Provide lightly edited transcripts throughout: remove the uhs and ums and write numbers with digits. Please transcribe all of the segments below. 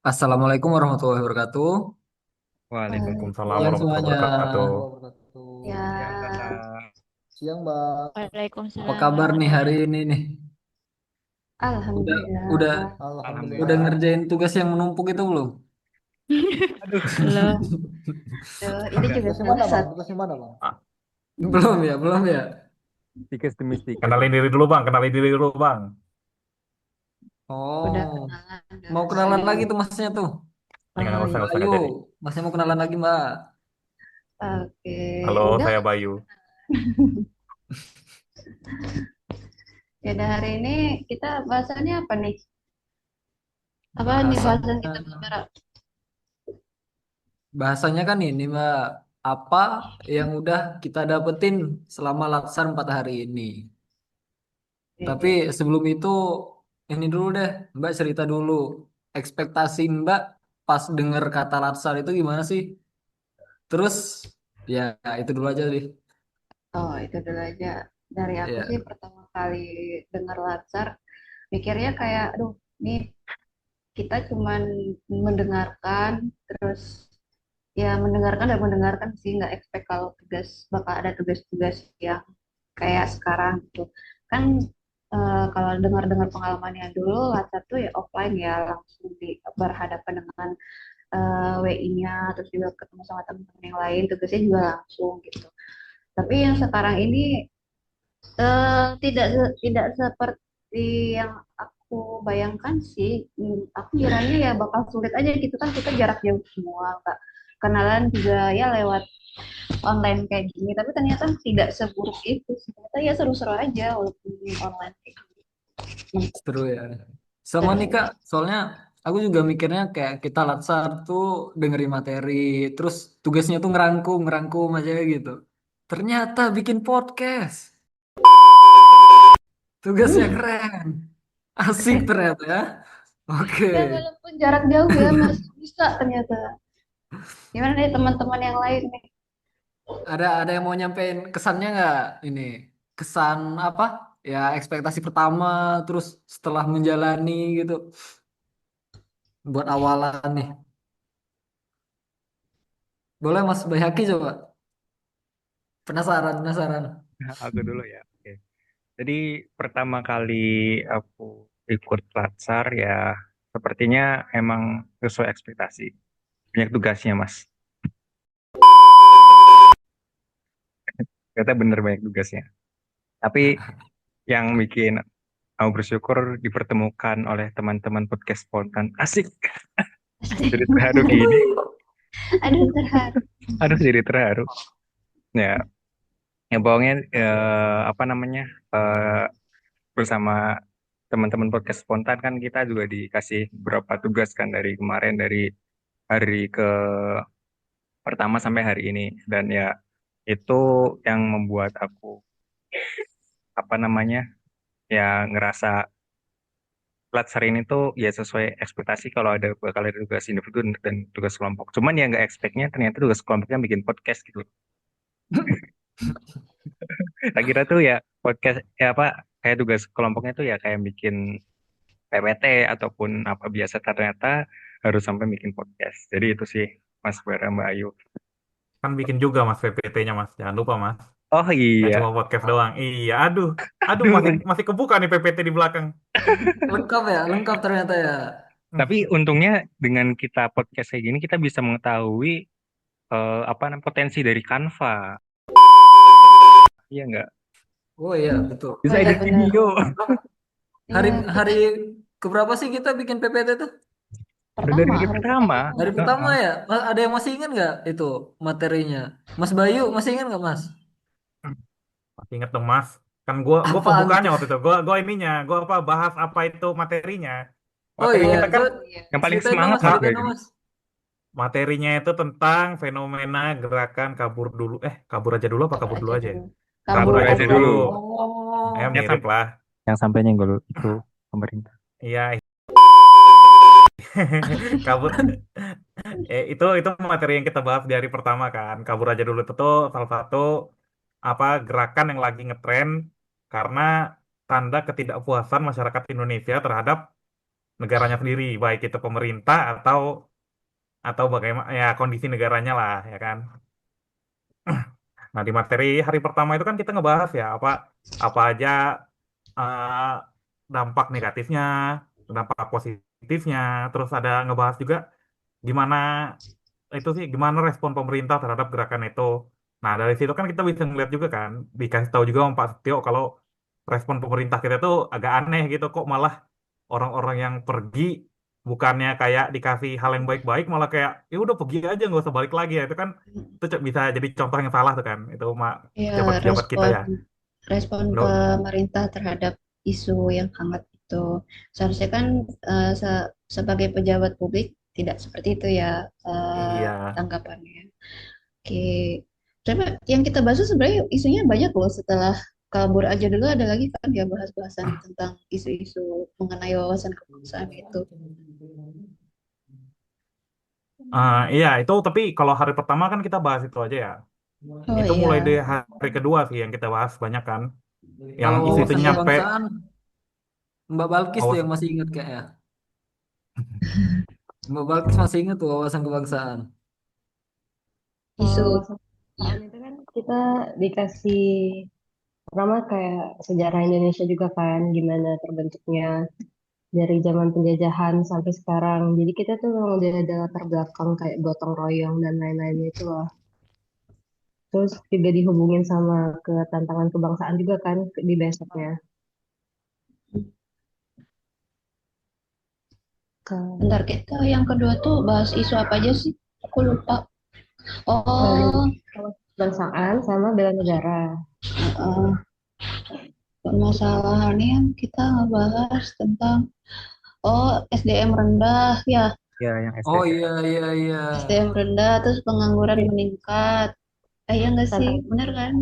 Assalamualaikum warahmatullahi wabarakatuh. Waalaikumsalam Siang warahmatullahi semuanya. wabarakatuh. Siang Ya, kakak. Siang, Mbak. Apa Waalaikumsalam kabar nih hari warahmatullahi. ini nih? Udah udah Alhamdulillah. udah Alhamdulillah. ngerjain tugas yang menumpuk itu belum? Aduh, Belum. Tuh, ini udah. juga salah satu. Ah, Belum ya, belum ya. Stiker demi stiker. Kenalin diri dulu bang, kenalin diri dulu bang. Udah Oh, kenalan, udah mau kenalan lagi sih. tuh masnya tuh. Yang nggak usah, Oh, nggak usah Ayo, nggak jadi. masnya mau kenalan lagi, Mbak. oke. Halo, Udah. saya Bayu. Ya, udah hari ini kita bahasannya apa nih? Apa nih bahasan Bahasanya kita bicara? bahasanya kan ini, Mbak. Apa yang udah kita dapetin selama laksan 4 hari ini? Tapi Oke. sebelum itu ini dulu deh, Mbak cerita dulu. Ekspektasi Mbak pas denger kata Latsar itu gimana sih? Terus ya itu dulu aja deh. Oh, itu dulu aja. Dari aku Ya, sih pertama kali dengar Latsar, mikirnya kayak, aduh, ini kita cuman mendengarkan, terus ya mendengarkan dan mendengarkan sih nggak expect kalau bakal ada tugas-tugas yang kayak sekarang gitu kan. Kalau dengar-dengar pengalamannya dulu Latsar tuh ya offline ya, langsung berhadapan dengan WI-nya, terus juga ketemu sama teman-teman yang lain, tugasnya juga langsung gitu. Tapi yang sekarang ini tidak seperti yang aku bayangkan sih. Aku kiranya ya bakal sulit aja gitu kan, kita jarak jauh semua, Kak. Kenalan juga ya lewat online kayak gini, tapi ternyata tidak seburuk itu sih. Ternyata ya seru-seru aja walaupun di online kayak gini. seru ya. Sama nih Seru. Kak, soalnya aku juga mikirnya kayak kita Latsar tuh dengerin materi, terus tugasnya tuh ngerangkum, ngerangkum aja gitu. Ternyata bikin podcast. Tugasnya Hmm. keren. Asik ternyata ya. Oke. Ya walaupun jarak jauh ya masih bisa ternyata. Gimana nih teman-teman yang lain nih? Ada yang mau nyampein kesannya nggak ini? Kesan apa? Ya ekspektasi pertama, terus setelah menjalani gitu. Buat awalan nih. Boleh Mas Bayhaki coba. Penasaran, penasaran. Aku dulu ya. Oke. Jadi pertama kali aku ikut Latsar ya, sepertinya emang sesuai ekspektasi. Banyak tugasnya mas. Ternyata bener banyak tugasnya. Tapi yang bikin aku bersyukur dipertemukan oleh teman-teman podcast spontan. Asik. Jadi terharu gini. Aduh, terharu. Aduh jadi terharu. Ya, ya pokoknya apa namanya eh, bersama teman-teman podcast spontan kan kita juga dikasih beberapa tugas kan dari kemarin dari hari ke pertama sampai hari ini dan ya itu yang membuat aku apa namanya ya ngerasa Latsar ini tuh ya sesuai ekspektasi kalau ada bakal ada tugas individu dan tugas kelompok. Cuman yang nggak expectnya ternyata tugas kelompoknya bikin podcast gitu. Tak kira tuh ya podcast ya apa kayak tugas kelompoknya tuh ya kayak bikin PPT ataupun apa biasa ternyata harus sampai bikin podcast. Jadi itu sih Mas Bara Mbak Ayu. Kan bikin juga mas PPT-nya mas, jangan lupa mas. Oh Nggak iya, cuma podcast doang. Iya, aduh, aduh masih aduh. masih kebuka nih PPT di belakang. Lengkap ya, lengkap ternyata ya. Hmm. Tapi untungnya dengan kita podcast kayak gini kita bisa mengetahui apa namanya potensi dari Canva. Iya nggak? Oh iya, betul. Bisa Eh, edit Benar-benar. video. hari Ya, hari kita keberapa sih kita bikin PPT tuh? Udah dari pertama, hari hari pertama. pertama Hari banget. pertama Heeh. ya? Ada yang masih ingat nggak itu materinya? Mas Bayu masih ingat nggak Mas? Masih inget dong mas. Kan gua Apaan pembukanya tuh? waktu itu. Gua ininya, gua apa bahas apa itu materinya. Oh Materinya iya, kita Oh kan iya. Yang paling ceritain dong semangat Mas, Mas ceritain ha, dong Bayu. Mas. materinya itu tentang fenomena gerakan kabur dulu. Kabur aja dulu apa Kabur kabur dulu aja aja ya? dulu. Kabur Kabur Kabur aja aja aja dulu. dulu. dulu. Ya Oh, mirip lah. Yang sampai nyenggol itu pemerintah. Iya, kabur. Itu materi yang kita bahas di hari pertama kan. Kabur aja dulu itu tuh salah satu apa gerakan yang lagi ngetren karena tanda ketidakpuasan masyarakat Indonesia terhadap negaranya sendiri, baik itu pemerintah atau bagaimana ya kondisi negaranya lah ya kan. Nah, di materi hari pertama itu kan kita ngebahas ya apa apa aja eh, dampak negatifnya, dampak positifnya, terus ada ngebahas juga gimana itu sih gimana respon pemerintah terhadap gerakan itu. Nah, dari situ kan kita bisa ngeliat juga kan, dikasih tahu juga sama Pak Setio kalau respon pemerintah kita tuh agak aneh gitu kok malah orang-orang yang pergi bukannya kayak dikasih hal yang baik-baik malah kayak ya udah pergi aja nggak usah balik lagi ya itu kan itu bisa jadi contoh yang salah tuh kan itu mak Ya, pejabat-pejabat kita respon ya. respon Menurut pemerintah terhadap isu yang hangat itu seharusnya kan sebagai pejabat publik tidak seperti itu ya iya. tanggapannya. Oke, tapi yang kita bahas tuh sebenarnya isunya banyak loh setelah kabur aja dulu ada lagi kan ya bahas-bahasan tentang isu-isu mengenai wawasan kebangsaan itu. Iya itu tapi kalau hari pertama kan kita bahas itu aja ya. Oh Itu mulai dari iya, hari kedua sih yang kita bahas banyak kan. Yang Kalau isu itu wawasan nyampe kebangsaan, Mbak Balkis tuh awas. yang masih ingat kayaknya. Mbak Balkis masih ingat tuh wawasan kebangsaan. isu Wawasan ya. kebangsaan itu kan kita dikasih pertama kayak sejarah Indonesia juga kan, gimana terbentuknya dari zaman penjajahan sampai sekarang. Jadi kita tuh memang udah ada latar belakang kayak gotong royong dan lain-lainnya itu loh. Terus juga dihubungin sama ke tantangan kebangsaan juga kan di besoknya. Ke Bentar kita yang kedua tuh bahas isu apa aja sih? Aku lupa. eh, Oh, kebangsaan sama bela negara. eh, permasalahannya kita ngebahas tentang SDM rendah ya, Ya, yang Oh SDM. iya iya iya. SDM rendah terus pengangguran meningkat. Iya nggak sih? Tantangan Bener kan?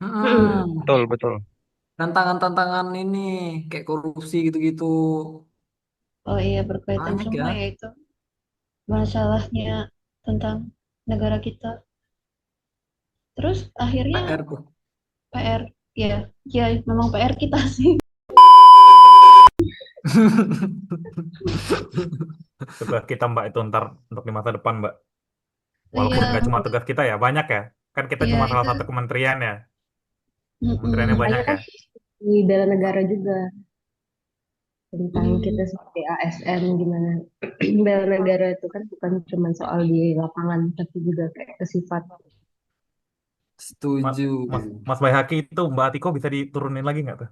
Mm-mm. Betul, betul. Tantangan-tantangan ini kayak korupsi gitu-gitu. Oh iya berkaitan Banyak semua ya. ya itu masalahnya tentang negara kita. Terus akhirnya PR tuh. PR ya, ya memang PR kita sih. Tugas kita Mbak itu ntar untuk di masa depan Mbak. Walaupun Iya, nggak cuma tugas kita ya banyak ya. Kan kita iya cuma salah itu. satu kementerian ya. Kementeriannya Mm-mm. banyak makanya kan ya. di bela negara juga tentang kita Mm. sebagai ASN gimana bela negara itu kan bukan cuma soal di lapangan tapi juga kayak ke sifat. Mas, Setuju. Mas Bayhaki itu Mbak Atiko bisa diturunin lagi nggak tuh?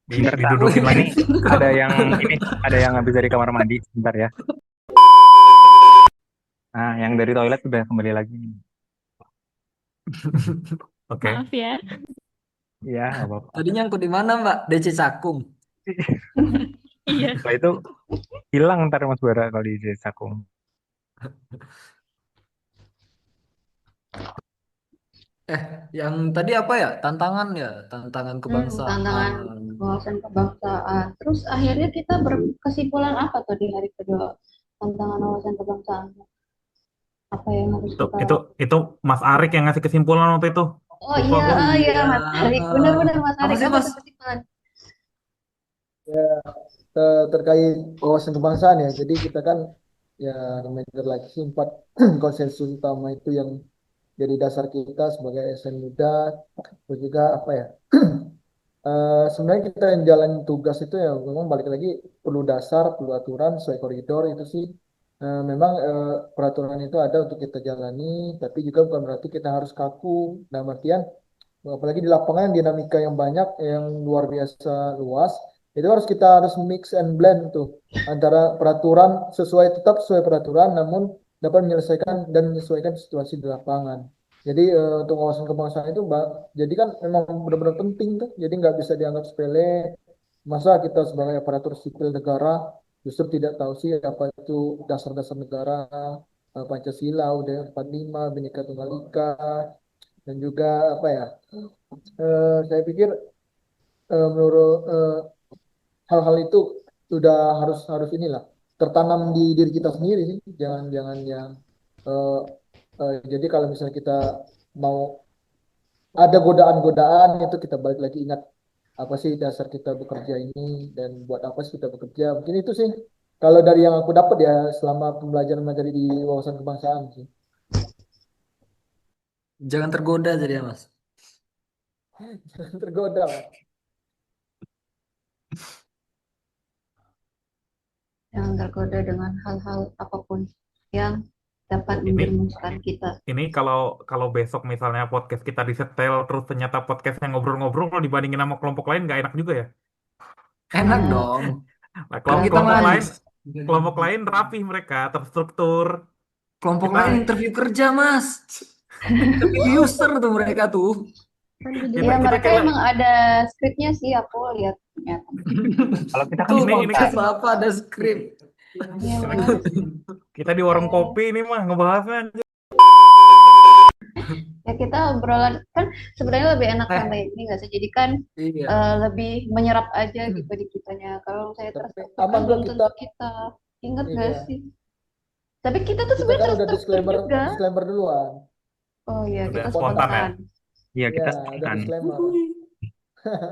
Bentar, Kak. Didudukin lagi. Ini ada yang ini ada yang habis dari kamar mandi. Bentar ya. Nah, yang dari toilet udah kembali lagi nih. Oke. Maaf ya. Iya, nggak apa-apa. Tadi nyangkut di mana, Mbak? DC Cakung. Iya. Setelah itu hilang ntar Mas Bara kalau di Cakung. Eh, yang tadi apa ya? Tantangan ya, tantangan Tantangan kebangsaan. wawasan kebangsaan. Terus akhirnya kita berkesimpulan apa tuh di hari kedua tantangan wawasan kebangsaan? Apa yang harus Itu kita itu itu Mas Arik yang ngasih kesimpulan waktu itu. Oh Lupa iya, gua. Oh iya iya. Mas Arik, eh, benar-benar Mas apa Arik sih, apa Mas? tuh kesimpulan? Terkait wawasan kebangsaan ya. Jadi kita kan ya reminder lagi sih empat konsensus utama itu yang jadi dasar kita sebagai ASN muda. Terus juga apa ya? Sebenarnya kita yang jalan tugas itu ya memang balik lagi perlu dasar, perlu aturan sesuai koridor itu sih. Memang peraturan itu ada untuk kita jalani, tapi juga bukan berarti kita harus kaku. Nah, artian apalagi di lapangan dinamika yang banyak yang luar biasa luas itu harus mix and blend tuh antara peraturan tetap sesuai peraturan namun dapat menyelesaikan dan menyesuaikan situasi di lapangan jadi untuk wawasan kebangsaan itu jadi kan memang benar-benar penting tuh jadi nggak bisa dianggap sepele masa kita sebagai aparatur sipil negara justru tidak tahu sih apa itu dasar-dasar negara Pancasila UUD 45 Bhinneka Tunggal Ika dan juga apa ya saya pikir menurut hal-hal itu sudah harus harus inilah tertanam di diri kita sendiri sih jangan jangan yang eh, jadi kalau misalnya kita mau ada godaan-godaan itu kita balik lagi ingat apa sih dasar kita bekerja ini dan buat apa sih kita bekerja mungkin itu sih Kalau dari yang aku dapat ya selama pembelajaran materi di wawasan kebangsaan sih. Jangan tergoda jadi ya Mas. Jangan tergoda, Mas. Jangan tergoda dengan hal-hal apapun yang dapat Ini menjerumuskan kita. ini kalau kalau besok misalnya podcast kita disetel terus ternyata podcastnya ngobrol-ngobrol dibandingin sama kelompok lain nggak enak juga ya. Enak Nah, dong. Nah, Kan kita kelompok lain manis. rapih mereka terstruktur. Kelompok Kita lain interview kerja Mas. Interview user tuh mereka tuh. Kan jadi kita ya kita mereka kayak emang ada skripnya sih, aku lihat ternyata. Kalau kita kan Tuh ini spontan. podcast apa ada skrip. Iya kita memang ada. kita di warung kopi ini mah ngebahasnya anjir. Ya kita obrolan kan sebenarnya lebih enak Eh, santai ini nggak sih? Jadi kan iya. lebih menyerap aja gitu di kitanya. Kalau saya Tapi terstruktur kan aman kok belum kita. tentu kita ingat nggak Iya. sih? Tapi kita tuh Kita sebenarnya kan udah terstruktur disclaimer juga. disclaimer duluan. Oh iya, Udah kita spontan ya. spontan. Iya, kita Iya, udah spontan. disclaimer.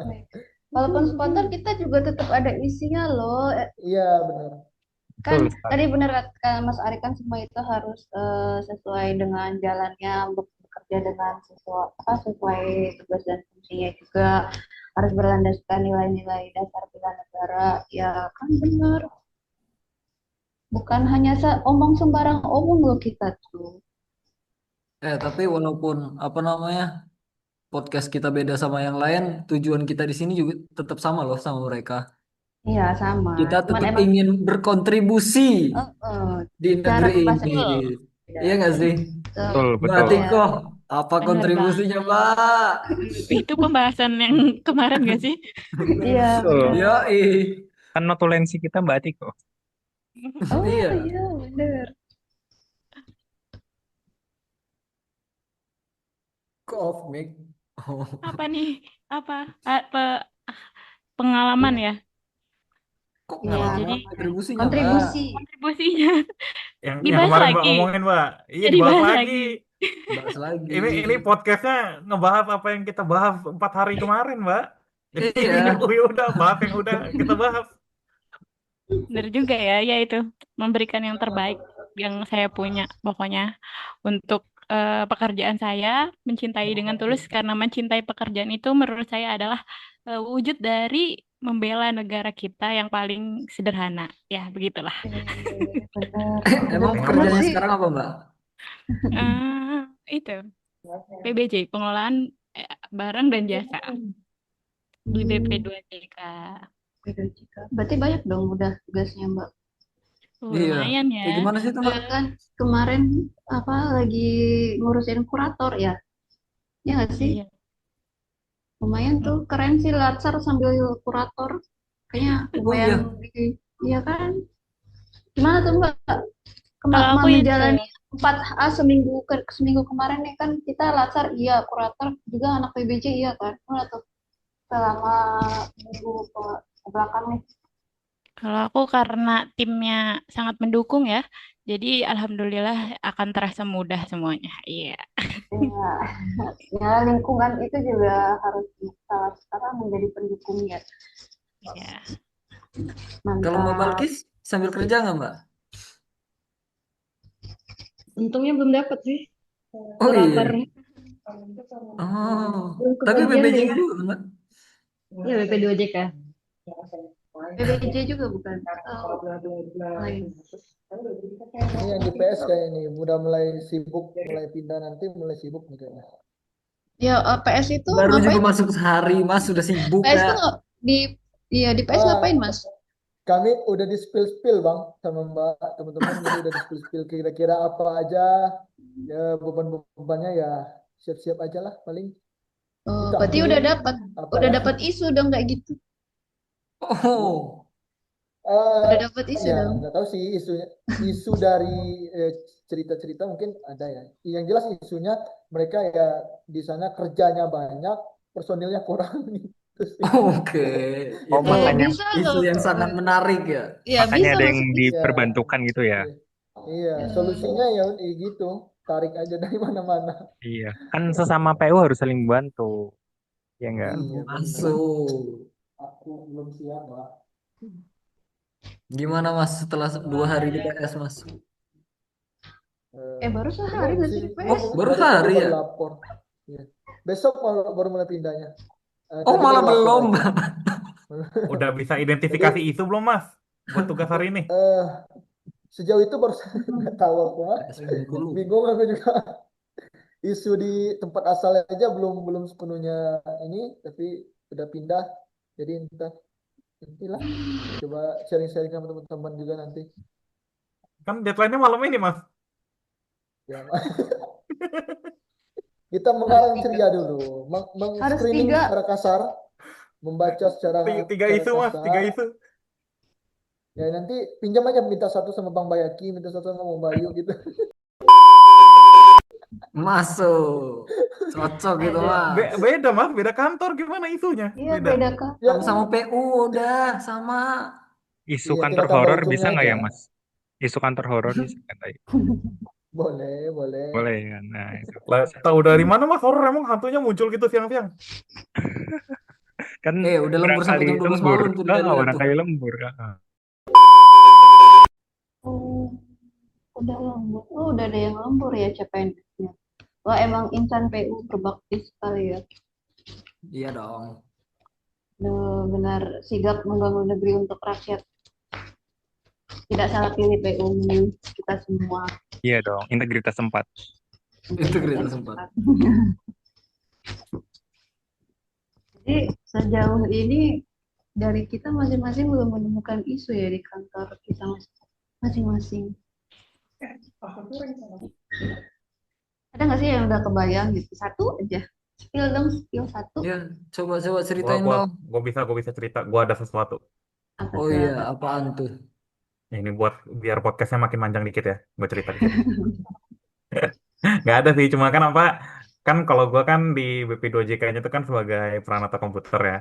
Baik. Walaupun spontan kita juga tetap ada isinya loh. Iya, benar. Kan Betul sekali. tadi benar kata Mas Ari kan semua itu harus sesuai dengan jalannya, bekerja dengan sesuai tugas dan fungsinya juga, harus berlandaskan nilai-nilai dasar bela negara. Ya kan benar. Bukan hanya omong sembarang omong loh kita tuh. Tapi walaupun apa namanya podcast kita beda sama yang lain, tujuan kita di sini juga tetap sama loh sama mereka. Iya sama. Kita Cuman tetap emang ingin berkontribusi eh, di cara negeri pembahasan ini. Betul. beda. Iya nggak sih? Betul. Betul, Mbak betul. Iya. Tiko, apa Benar kontribusinya, banget. Mbak? Itu pembahasan yang kemarin gak sih? Iya Betul. benar. Yoi. Kan notulensi kita Mbak Tiko. Oh Iya. iya benar. Kok off mic? Oh, Apa nih? Apa? Pengalaman ya? kok Iya. Ya, pengalaman jadi kontribusinya, Mbak? Kontribusi. kontribusinya Yang dibahas kemarin Mbak lagi. ngomongin Mbak. Iya Ya dibahas dibahas lagi. lagi. Bahas lagi. Ini podcastnya ngebahas apa yang kita bahas 4 hari kemarin Mbak. Jadi ini Iya. udah bahas yang udah kita bahas. Benar juga ya, ya itu memberikan yang terbaik yang saya punya pokoknya untuk pekerjaan saya, mencintai dengan tulus karena mencintai pekerjaan itu menurut saya adalah wujud dari membela negara kita yang paling sederhana. Ya, begitulah. Benar. Emang Benar pekerjaannya sih. sekarang apa, Mbak? Itu PBJ, pengelolaan barang dan jasa di BP2JK. Berarti banyak dong udah tugasnya Mbak. Iya. Lumayan ya. Gimana sih itu, Mbak? Kan kemarin apa lagi ngurusin kurator ya? Ya nggak sih? Iya. Lumayan tuh keren sih Latsar sambil kurator. Kayaknya Oh lumayan iya. iya kan? Gimana tuh Mbak? Kalau aku itu Menjalani 4A seminggu kemarin nih kan kita Latsar iya, kurator juga anak PBJ iya kan? Gimana tuh selama minggu ke belakang nih? Kalau aku karena timnya sangat mendukung ya, jadi alhamdulillah akan terasa mudah semuanya. Iya. Ya, ya lingkungan itu juga harus menjadi pendukung ya. Iya. Kalau Mbak Mantap. Balkis sambil kerja nggak, Mbak? untungnya belum dapat sih. Oh iya. Kurator Oh. belum Tapi kebagian BPJ ya. juga, Mbak? Ya BP2JK. PBJ juga bukan? Oh, lain. Ini yang di PS kayak ini udah mulai sibuk, mulai pindah nanti mulai sibuk nih kayaknya. Ya, PS itu Baru juga ngapain? masuk sehari, Mas, sudah sibuk PS ya. itu di iya di PS Ah, ngapain Mas? kami udah di spill Bang sama Mbak teman-teman, jadi udah di spill kira-kira apa aja ya beban-bebannya ya siap-siap aja lah paling Oh, kita berarti ambil udah dapat apa udah ya. dapat isu dong kayak gitu. Oh. Udah dapat isu Ya dong. nggak tahu sih isu dari cerita-cerita mungkin ada ya. Yang jelas isunya mereka ya di sana kerjanya banyak, personilnya kurang gitu sih. Oke. Oh, Itu makanya Bisa isu loh. yang sangat menarik ya. Ya makanya bisa ada yang masuk Iya, diperbantukan gitu ya. iya. Solusinya ya gitu, tarik aja dari mana-mana. Iya. Kan sesama PU harus saling bantu. Ya enggak? Iya, benar. Masuk. Aku belum siap, Mbak. Gimana Mas setelah 2 hari di PS Mas? Baru sehari Belum nggak sih sih, di Oh PS? baru baru tadi sehari baru ya? lapor. Iya. Besok baru mulai pindahnya. Oh Tadi malah baru lapor belum. aja. Udah bisa Jadi identifikasi isu belum, Mas? Buat tugas hari ini. eh sejauh itu baru nggak tahu aku mah. PS Bengkulu. Bingung aku juga. Isu di tempat asalnya aja belum belum sepenuhnya ini, tapi udah pindah. Jadi nantilah coba sharing-sharing sama teman-teman juga nanti. Kan deadline-nya malam ini, Mas. Ya, kita Harus mengarang tiga. ceria dulu, Harus meng-screening tiga. secara kasar, membaca secara Tiga secara isu, Mas. Tiga kasar. isu. Ya nanti pinjam aja, minta satu sama Bang Bayaki, minta satu sama Bang Bayu gitu. Masuk. Cocok gitu Aduh. Mas. Beda, Mas. Beda kantor. Gimana isunya? Iya, Beda. beda kak. Ya, Sama-sama PU udah sama. Isu iya kantor tinggal tambah horor bisa ujungnya nggak aja. ya, Mas? Isu kantor horor bisa nggak Tay? Boleh, boleh. Boleh kan? Nah, itu Lah, bisa. tahu dari mana, Mas? Horor emang hantunya muncul gitu siang-siang. Kan Udah lembur sampai barangkali jam 12 lembur. malam tuh dilihat-lihat tuh. Barangkali lembur. Oh, udah lembur. Oh, udah ada yang lembur ya CPNS-nya. Wah, emang insan PU berbakti sekali ya. Iya dong. Benar sigap membangun negeri untuk rakyat. Tidak salah pilih PU memilih kita semua. Iya dong, integritas 4. Itu kita sempat. Jadi sejauh ini dari kita masing-masing belum menemukan isu ya di kantor kita masing-masing. Ada nggak sih yang udah kebayang gitu? Satu aja. Spill dong, spill satu. Ya, coba Gua, ceritain gua, dong. gua bisa cerita. Gua ada sesuatu. Apa Oh tuh iya, apa? apaan tuh? Ini buat biar podcastnya makin panjang dikit ya. Gua cerita dikit. Nggak ada sih, cuma kan apa? Kan kalau gua kan di BP2JK-nya itu kan sebagai peranata komputer ya.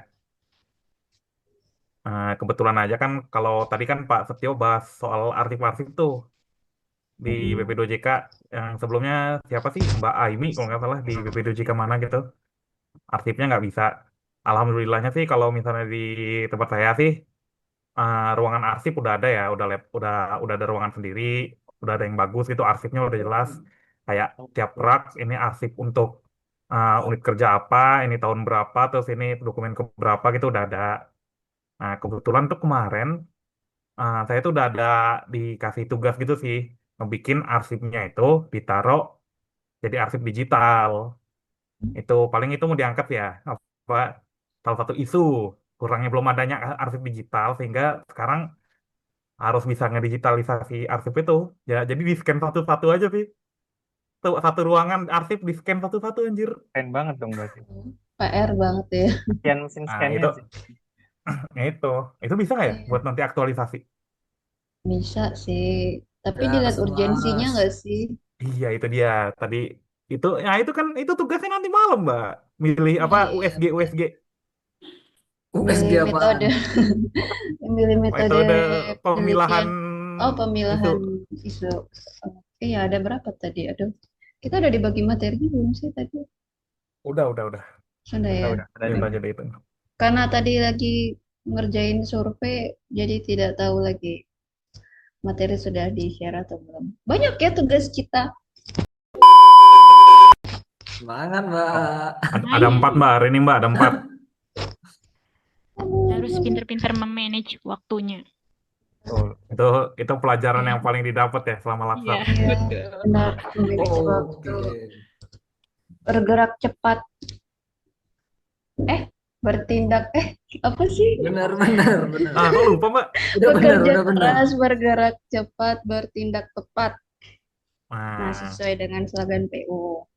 Kebetulan aja kan kalau tadi kan Pak Setio bahas soal arsip-arsip tuh di BP2JK yang sebelumnya siapa sih Mbak Aimi kalau nggak salah di BP2JK mana gitu arsipnya nggak bisa. Alhamdulillahnya sih kalau misalnya di tempat saya sih ruangan arsip udah ada ya, udah ada ruangan sendiri, udah ada yang bagus gitu, arsipnya udah jelas. Kayak tiap rak ini arsip untuk unit kerja apa, ini tahun berapa, terus ini dokumen berapa gitu udah ada. Nah kebetulan tuh kemarin saya tuh udah ada dikasih tugas gitu sih, ngebikin arsipnya itu ditaruh jadi arsip digital. Itu paling itu mau diangkat ya, apa salah satu isu kurangnya belum adanya arsip digital sehingga sekarang harus bisa ngedigitalisasi arsip itu. Ya, jadi di scan satu-satu aja sih. Tuh, satu ruangan arsip di scan satu-satu anjir. Keren banget dong berarti. PR banget ya. Sekian mesin Nah, scan-nya itu sih. ya itu bisa nggak ya buat Iya, nanti aktualisasi? bisa sih. Tapi Ya, dilihat kasih urgensinya Mas. nggak sih? Iya, itu dia. Tadi itu ya itu kan itu tugasnya nanti malam, Mbak. Milih apa Iya, betul. USG USG Milih apaan? metode, milih metode metode pemilahan penelitian. Oh, isu. pemilahan isu. Iya, ada berapa tadi? Aduh, kita udah dibagi materi belum sih tadi? Udah. Sudah ya. Udah, ada Itu nih. aja deh itu. Karena tadi lagi ngerjain survei, jadi tidak tahu lagi materi sudah di-share atau belum. Banyak ya tugas kita. Semangat, Oh, Mbak. ada 4, Mbak. Hari ini, Mbak, ada 4. Harus pintar-pintar memanage waktunya. Betul. Itu pelajaran yang paling didapat ya selama Iya, laksar. Iya, betul. benar. Memanage waktu. Oke. Bergerak cepat. Bertindak. Apa sih? Benar. Kok lupa, Mbak? Udah benar. Bekerja keras, bergerak cepat, bertindak tepat. Nah, Nah, sesuai dengan slogan PU.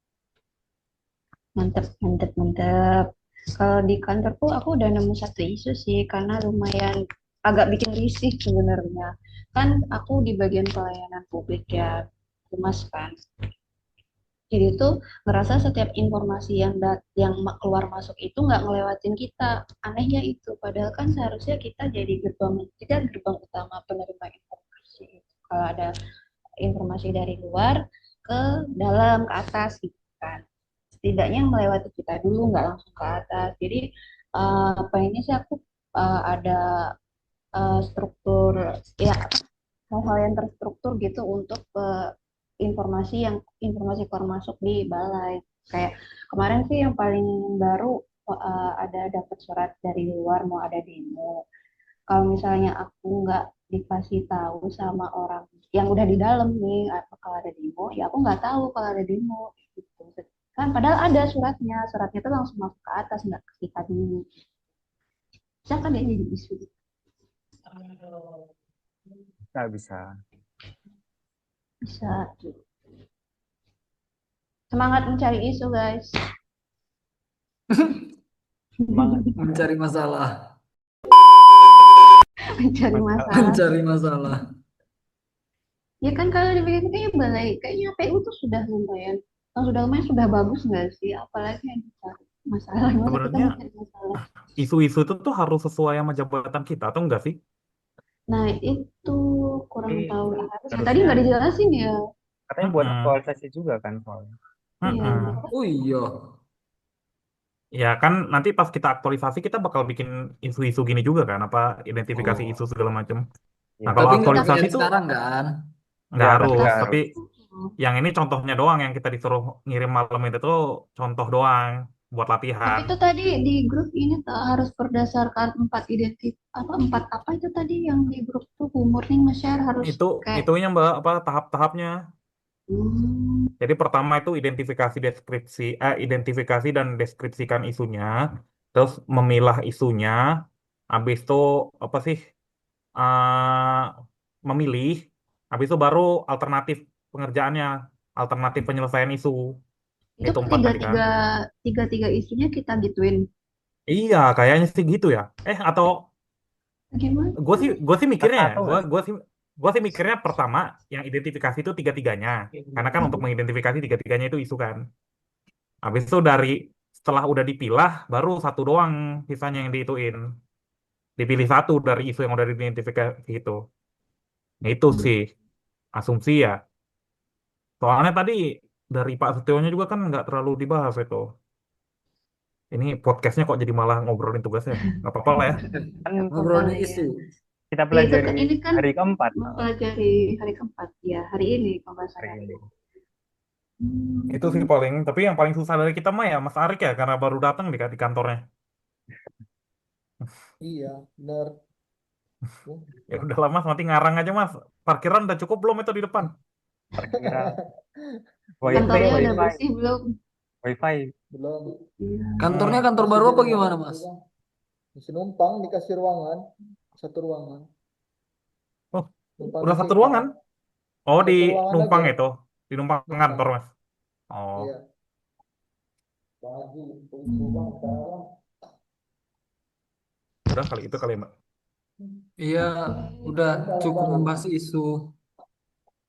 Mantep, mantep, mantep. Kalau di kantorku aku udah nemu satu isu sih, karena lumayan agak bikin risih sebenarnya. Kan aku di bagian pelayanan publik ya, Humas kan. Jadi tuh ngerasa setiap informasi yang keluar masuk itu nggak ngelewatin kita. Anehnya itu, padahal kan seharusnya kita gerbang utama penerima informasi. Kalau ada informasi dari luar ke dalam ke atas gitu kan. Setidaknya melewati kita dulu, nggak langsung ke atas. Jadi pengennya sih aku ada struktur ya hal-hal yang terstruktur gitu untuk informasi keluar masuk di balai. Kayak kemarin sih yang paling baru ada dapat surat dari luar mau ada demo. Kalau misalnya aku nggak dikasih tahu sama orang yang udah di dalam nih kalau ada demo, ya aku nggak tahu kalau ada demo gitu. Kan padahal ada suratnya tuh langsung masuk ke atas nggak ke kita dulu. Bisa kan ya jadi isu. Bisa. Bisa. Semangat mencari isu guys. Semangat. Mencari masalah. Mencari masalah. Mencari masalah. Ya kan kalau dipikir kayaknya balai, kayaknya PU tuh sudah lumayan sudah bagus nggak sih? Apalagi yang dicari masalah, masa kita Sebenarnya mencari masalah. isu-isu itu tuh harus sesuai sama jabatan kita atau enggak sih? Nah itu kurang Tapi tahu. Harusnya tadi harusnya nggak dijelasin ya. katanya buat Mm-mm. aktualisasi juga kan soalnya. Iya. Mm-mm. Oh iya. Ya kan nanti pas kita aktualisasi kita bakal bikin isu-isu gini juga kan, apa identifikasi isu Oh. segala macam. Nah Iya. kalau Tapi nggak Tapi aktualisasi yang tuh sekarang kan? nggak Tapi harus, nggak tapi tapi harus. yang ini contohnya doang yang kita disuruh ngirim malam itu tuh contoh doang buat tapi latihan. itu tadi di grup ini tuh harus berdasarkan empat apa itu tadi yang di grup tuh Bu Murni nge-share harus Itu kayak itunya Mbak apa tahap-tahapnya. hmm, Jadi pertama itu identifikasi dan deskripsikan isunya, terus memilah isunya, habis itu apa sih eh, memilih, habis itu baru alternatif pengerjaannya, alternatif penyelesaian isu. itu Itu empat tiga tadi kan? tiga tiga tiga isunya kita gituin. Iya, kayaknya sih gitu ya. Atau Gimana? gue sih mikirnya ya, Satu nggak sih? gue sih mikirnya pertama yang identifikasi itu tiga-tiganya, karena kan untuk mengidentifikasi tiga-tiganya itu isu kan. Habis itu setelah udah dipilah, baru satu doang sisanya yang diituin. Dipilih satu dari isu yang udah diidentifikasi itu. Nah, itu sih asumsi ya. Soalnya tadi dari Pak Setionya juga kan nggak terlalu dibahas itu. Ini podcastnya kok jadi malah ngobrolin tugasnya. Nggak apa-apa lah ya. Kan Apa Ngobrolin lah ya. isu. kita Ya itu kan pelajari ini kan hari keempat mempelajari hari keempat ya hari ini pembahasan hari hari ini. ini. Hmm. Itu sih paling, tapi yang paling susah dari kita mah ya Mas Arik ya, karena baru datang di kantornya. Iya, benar. Ya udah lah Mas, nanti ngarang aja Mas. Parkiran udah cukup belum itu di depan? Parkiran, Belum, wifi, Kantornya belum, udah wifi, bersih belum? wifi. belum. Iya. Kantornya kantor Masih baru apa gimana, direnovasi Mas? Bang. Masih numpang dikasih ruangan, satu ruangan. Oh, Numpang udah satu disewa, ruangan? Oh, di satu ruangan numpang aja. itu. Di numpang Numpang. kantor Mas. Oh, Iya. Pagi, itu Hmm. Bang, sekarang. udah kali itu kali Mbak. Iya, udah Bentar, cukup bentar. membahas isu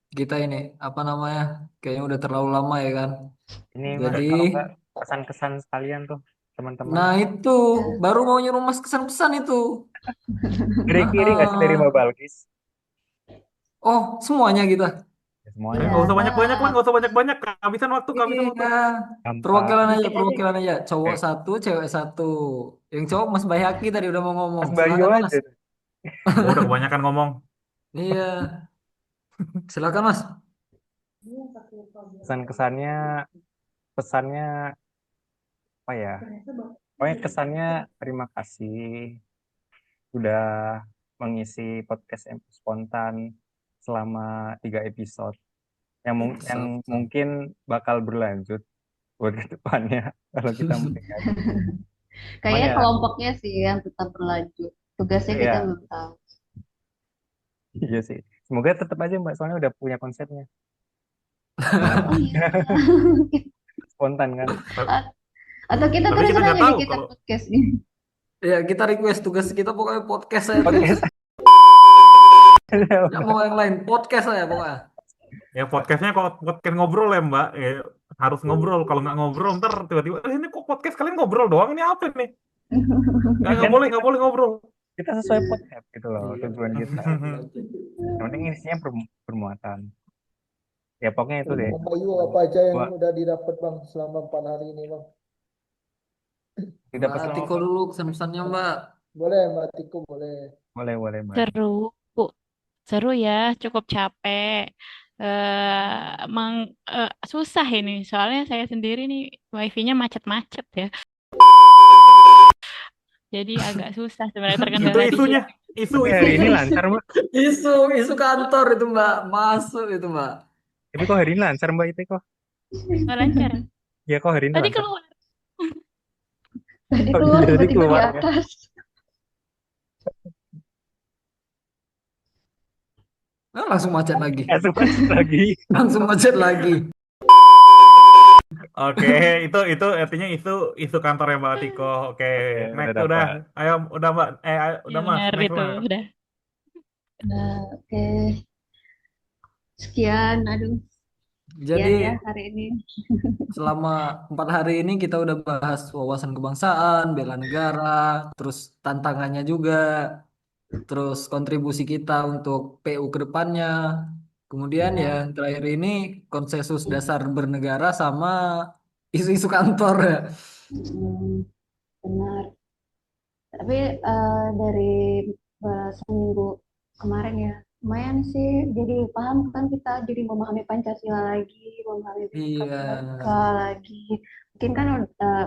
kita ini. Apa namanya? Kayaknya udah terlalu lama ya kan? Ini Mas, Jadi, kalau nggak pesan-kesan sekalian tuh teman-teman. nah itu Ya. baru mau nyuruh Mas kesan-pesan itu. Dari kiri nggak sih dari Mbak Heeh. Balkis? Oh, semuanya kita. Ya, semuanya. Iya, Nggak usah banyak-banyak lah, Mbak. nggak usah banyak-banyak. Kehabisan waktu, kehabisan Iya, waktu. Gampang. perwakilan aja, Dikit aja. perwakilan aja. Cowok Eh, satu, cewek satu. Yang cowok Mas Bayhaki tadi udah mau ngomong. Mas Bayu Silakan Mas. aja tuh. Gua udah kebanyakan ngomong. Iya, silakan Mas. Kesan-kesannya, pesannya apa ya? Pokoknya kesannya terima kasih sudah mengisi podcast spontan selama 3 episode yang mungkin bakal berlanjut buat ke depannya kalau kita mungkin nggak ada. Cuman Kayaknya ya, kelompoknya sih yang tetap berlanjut. Tugasnya kita ya belum tahu. iya sih. Semoga tetap aja Mbak, soalnya udah punya konsepnya. Semangat Oh iya. spontan kan. Atau kita Tapi kita terus nggak aja tahu nih kita kalau podcast ini. Ya, kita request tugas kita pokoknya podcast saya. Podcast. Nggak mau yang lain, podcast saya pokoknya. ya podcastnya kok podcast ngobrol ya Mbak. Ya, harus ngobrol. Kalau nggak ngobrol ntar tiba-tiba, ini kok podcast kalian ngobrol doang? Ini apa nih? Nggak Kan boleh, nggak boleh ngobrol. kita sesuai podcast gitu loh Iya. tujuan kita. Yang penting isinya bermuatan. Ya pokoknya itu deh. Bang Bayu, apa aja yang Gua udah didapat Bang selama 4 hari ini Bang? tidak Mbak selama Tiko dulu kesan-pesannya Mbak. Boleh Mbak Tiko, boleh. Boleh, boleh, Mbak. Seru. Seru ya, cukup capek. Emang susah ini, soalnya saya sendiri nih wifi-nya macet-macet ya. Jadi agak susah sebenarnya Itu terkendala di isunya, situ. Tapi hari ini isunya. lancar, Mbak. Isu kantor itu Mbak, masuk itu Mbak. Tapi kok hari ini lancar, Mbak, itu kok? Nggak lancar. Ya, kok hari ini Tadi lancar? keluar. Tadi Oh keluar iya, tadi tiba-tiba di keluar ya. atas. Nah, langsung macet lagi. Langsung macet lagi. Langsung macet lagi. Oke, itu artinya isu kantornya Mbak Tiko. Oke, Oke, udah next udah. dapat. Ayo, udah Mbak. Ayo, Ya udah Mas, benar next itu, Mas. udah. Nah, oke. Sekian, aduh, Jadi sekian ya hari ini. selama 4 hari ini kita udah bahas wawasan kebangsaan, bela negara, terus tantangannya juga, terus kontribusi kita untuk PU ke depannya. Kemudian Ya, yang terakhir ini konsensus dasar bernegara sama isu-isu kantor ya. benar. Tapi dari seminggu kemarin ya, lumayan sih. Jadi paham kan kita jadi memahami Pancasila lagi, memahami Iya, Bhinneka lagi. Mungkin kan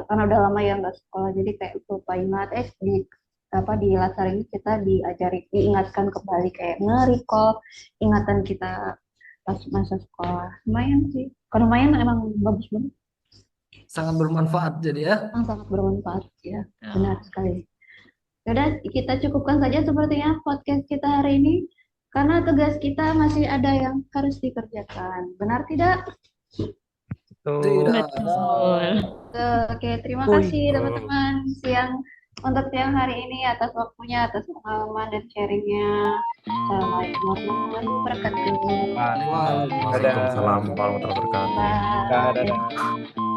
karena udah lama ya nggak sekolah, jadi kayak lupa ingat. Di di latar ini kita diajari, diingatkan kembali kayak nge-recall ingatan kita pas masa sekolah. Lumayan sih. Kalau lumayan emang bagus banget, sangat bermanfaat jadi ya. sangat bermanfaat ya, Oh. benar sekali. Yaudah, kita cukupkan saja sepertinya podcast kita hari ini, karena tugas kita masih ada yang harus dikerjakan. Benar tidak? Tuh. Tidak. Betul. Oke, terima Ui. kasih teman-teman untuk siang hari ini atas waktunya, atas pengalaman dan sharingnya. Assalamualaikum warahmatullahi wabarakatuh. Dadah. Waalaikumsalam warahmatullahi wabarakatuh. Bye. Dadah.